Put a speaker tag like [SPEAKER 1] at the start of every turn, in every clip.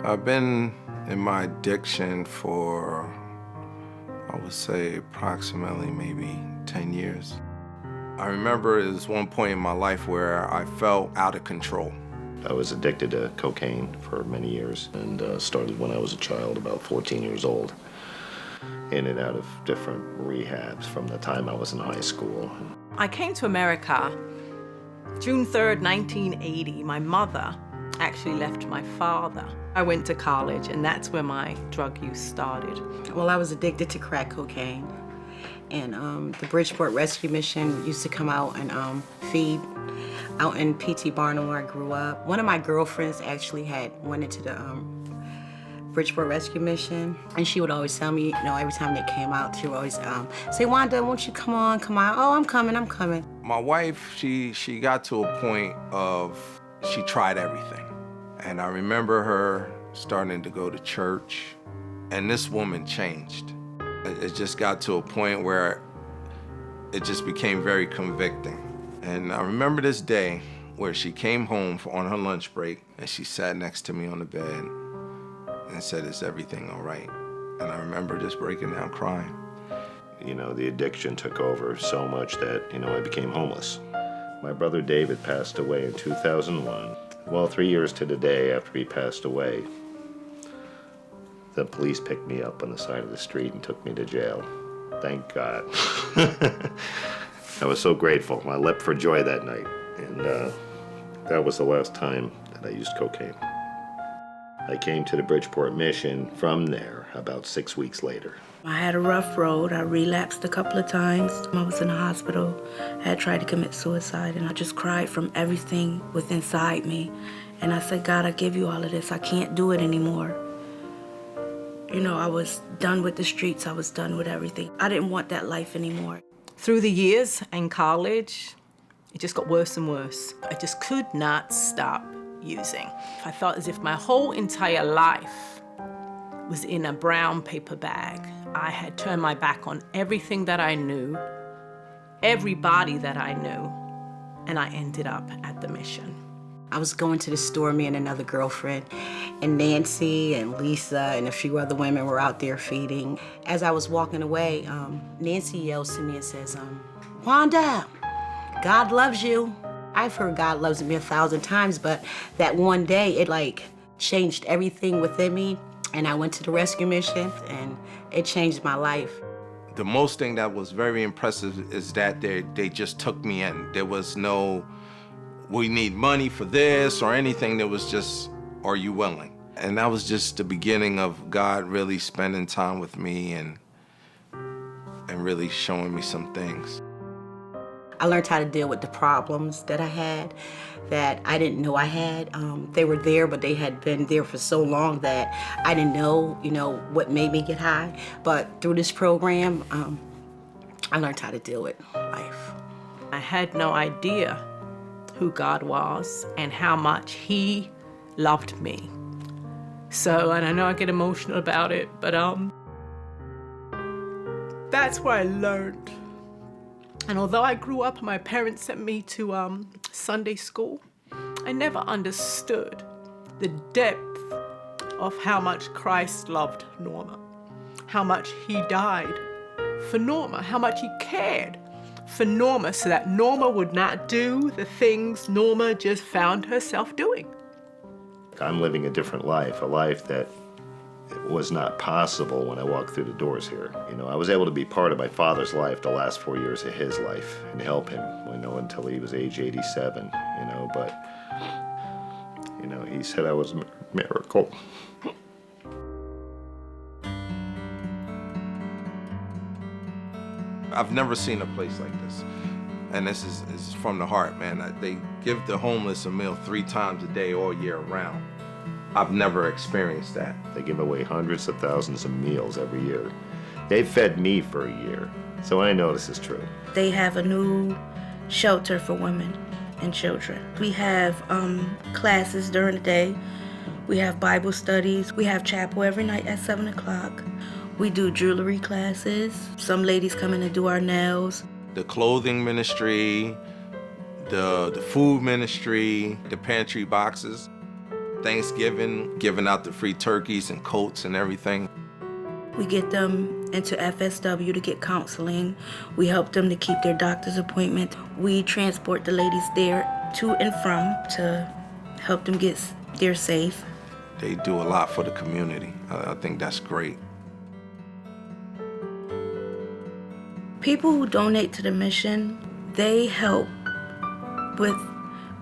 [SPEAKER 1] I've been in my addiction for, I would say, approximately maybe 10 years. I remember there was one point in my life where I felt out of control.
[SPEAKER 2] I was addicted to cocaine for many years and started when I was a child, about 14 years old, in and out of different rehabs from the time I was in high school.
[SPEAKER 3] I came to America June 3rd, 1980. My mother actually left my father. I went to college, and that's where my drug use started.
[SPEAKER 4] Well, I was addicted to crack cocaine, and the Bridgeport Rescue Mission used to come out and feed out in P.T. Barnum where I grew up. One of my girlfriends actually went into the Bridgeport Rescue Mission, and she would always tell me, every time they came out, she would always say, "Wanda, won't you come on, come out?" "Oh, I'm coming."
[SPEAKER 1] My wife, she got to a point of, she tried everything. And I remember her starting to go to church, and this woman changed. It just got to a point where it just became very convicting. And I remember this day where she came home on her lunch break, and she sat next to me on the bed and said, "Is everything all right?" And I remember just breaking down crying.
[SPEAKER 2] The addiction took over so much that, I became homeless. My brother David passed away in 2001. Well, 3 years to the day after he passed away, the police picked me up on the side of the street and took me to jail. Thank God. I was so grateful. I leapt for joy that night. And that was the last time that I used cocaine. I came to the Bridgeport Mission from there about 6 weeks later.
[SPEAKER 5] I had a rough road. I relapsed a couple of times. I was in the hospital. I had tried to commit suicide, and I just cried from everything within inside me. And I said, "God, I give you all of this. I can't do it anymore." I was done with the streets. I was done with everything. I didn't want that life anymore.
[SPEAKER 3] Through the years in college, it just got worse and worse. I just could not stop using. I felt as if my whole entire life was in a brown paper bag. I had turned my back on everything that I knew, everybody that I knew, and I ended up at the mission.
[SPEAKER 4] I was going to the store, me and another girlfriend, and Nancy and Lisa and a few other women were out there feeding. As I was walking away, Nancy yells to me and says, "Wanda, God loves you." I've heard God loves me 1,000 times, but that one day, it changed everything within me. And I went to the rescue mission, and it changed my life.
[SPEAKER 1] The most thing that was very impressive is that they just took me in. There was no, "We need money for this," or anything. There was just, "Are you willing?" And that was just the beginning of God really spending time with me and really showing me some things.
[SPEAKER 4] I learned how to deal with the problems that I had, that I didn't know I had. They were there, but they had been there for so long that I didn't know, what made me get high. But through this program, I learned how to deal with life.
[SPEAKER 3] I had no idea who God was and how much He loved me. So, and I know I get emotional about it, but that's where I learned. And although I grew up and my parents sent me to Sunday school, I never understood the depth of how much Christ loved Norma, how much He died for Norma, how much He cared for Norma so that Norma would not do the things Norma just found herself doing.
[SPEAKER 2] I'm living a different life, a life that was not possible when I walked through the doors here. I was able to be part of my father's life the last 4 years of his life and help him, until he was age 87, but, he said I was a miracle.
[SPEAKER 1] I've never seen a place like this. And this is from the heart, man. They give the homeless a meal 3 times a day all year round. I've never experienced that.
[SPEAKER 2] They give away hundreds of thousands of meals every year. They've fed me for a year, so I know this is true.
[SPEAKER 5] They have a new shelter for women and children. We have classes during the day. We have Bible studies. We have chapel every night at 7 o'clock. We do jewelry classes. Some ladies come in and do our nails.
[SPEAKER 1] The clothing ministry, the food ministry, the pantry boxes. Thanksgiving, giving out the free turkeys and coats and everything.
[SPEAKER 5] We get them into FSW to get counseling. We help them to keep their doctor's appointment. We transport the ladies there to and from to help them get there safe.
[SPEAKER 1] They do a lot for the community. I think that's great.
[SPEAKER 5] People who donate to the mission, they help with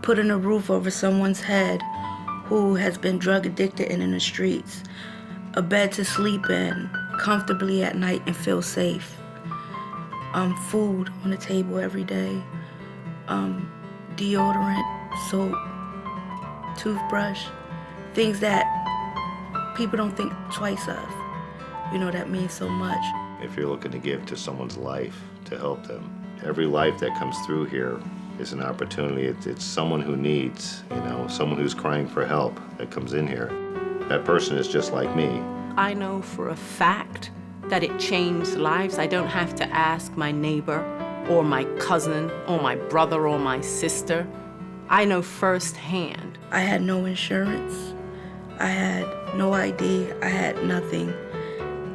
[SPEAKER 5] putting a roof over someone's head who has been drug addicted and in the streets, a bed to sleep in comfortably at night and feel safe, food on the table every day, deodorant, soap, toothbrush, things that people don't think twice of. You know, that means so much.
[SPEAKER 2] If you're looking to give to someone's life to help them, every life that comes through here is an opportunity. It's someone who needs, someone who's crying for help that comes in here. That person is just like me.
[SPEAKER 3] I know for a fact that it changed lives. I don't have to ask my neighbor or my cousin or my brother or my sister. I know firsthand.
[SPEAKER 5] I had no insurance. I had no ID. I had nothing.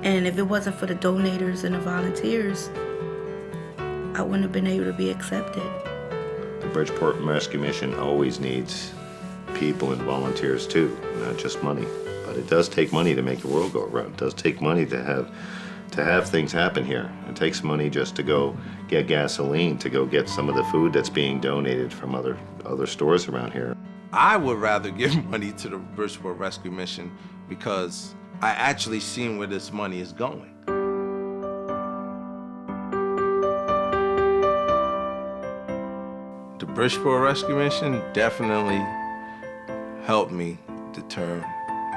[SPEAKER 5] And if it wasn't for the donators and the volunteers, I wouldn't have been able to be accepted.
[SPEAKER 2] The Bridgeport Rescue Mission always needs people and volunteers too, not just money. But it does take money to make the world go around. It does take money to have things happen here. It takes money just to go get gasoline, to go get some of the food that's being donated from other stores around here.
[SPEAKER 1] I would rather give money to the Bridgeport Rescue Mission because I actually seen where this money is going. The Bridgeport Rescue Mission definitely helped me to turn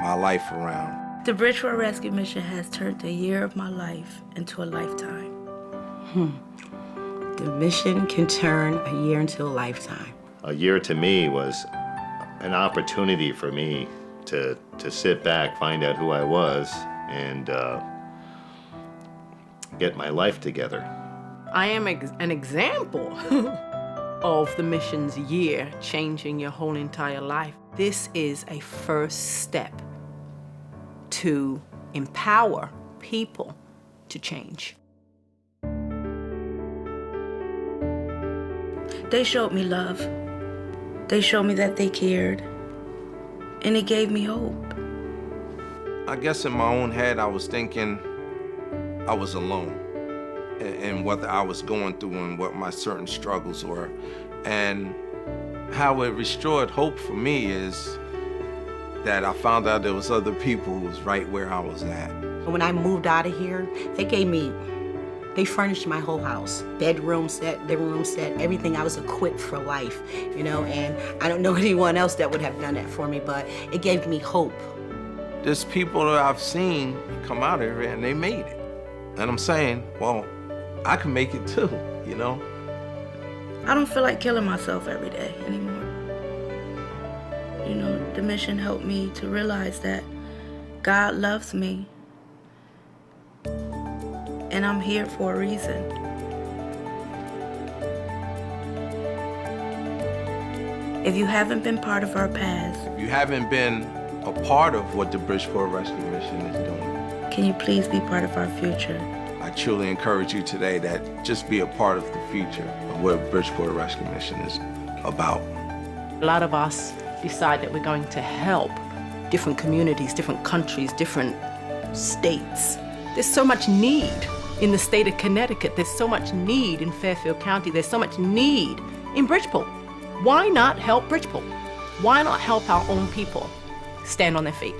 [SPEAKER 1] my life around.
[SPEAKER 5] The Bridgeport Rescue Mission has turned a year of my life into a lifetime.
[SPEAKER 4] The mission can turn a year into a lifetime.
[SPEAKER 2] A year to me was an opportunity for me to sit back, find out who I was, and get my life together.
[SPEAKER 3] I am an example of the mission's year changing your whole entire life. This is a first step to empower people to change.
[SPEAKER 5] They showed me love. They showed me that they cared. And it gave me hope.
[SPEAKER 1] I guess in my own head, I was thinking I was alone in what I was going through and what my certain struggles were. And how it restored hope for me is that I found out there was other people who was right where I was at.
[SPEAKER 4] When I moved out of here, they furnished my whole house. Bedroom set, living room set, everything. I was equipped for life, and I don't know anyone else that would have done that for me, but it gave me hope.
[SPEAKER 1] There's people that I've seen come out of here and they made it. And I'm saying, well, I can make it too,
[SPEAKER 5] I don't feel like killing myself every day anymore. The mission helped me to realize that God loves me. And I'm here for a reason. If you haven't been part of our past,
[SPEAKER 1] if you haven't been a part of what the Bridgeport Rescue Mission is doing,
[SPEAKER 5] can you please be part of our future?
[SPEAKER 1] I truly encourage you today that just be a part of the future of what Bridgeport Rescue Mission is about.
[SPEAKER 3] A lot of us decide that we're going to help different communities, different countries, different states. There's so much need in the state of Connecticut. There's so much need in Fairfield County. There's so much need in Bridgeport. Why not help Bridgeport? Why not help our own people stand on their feet?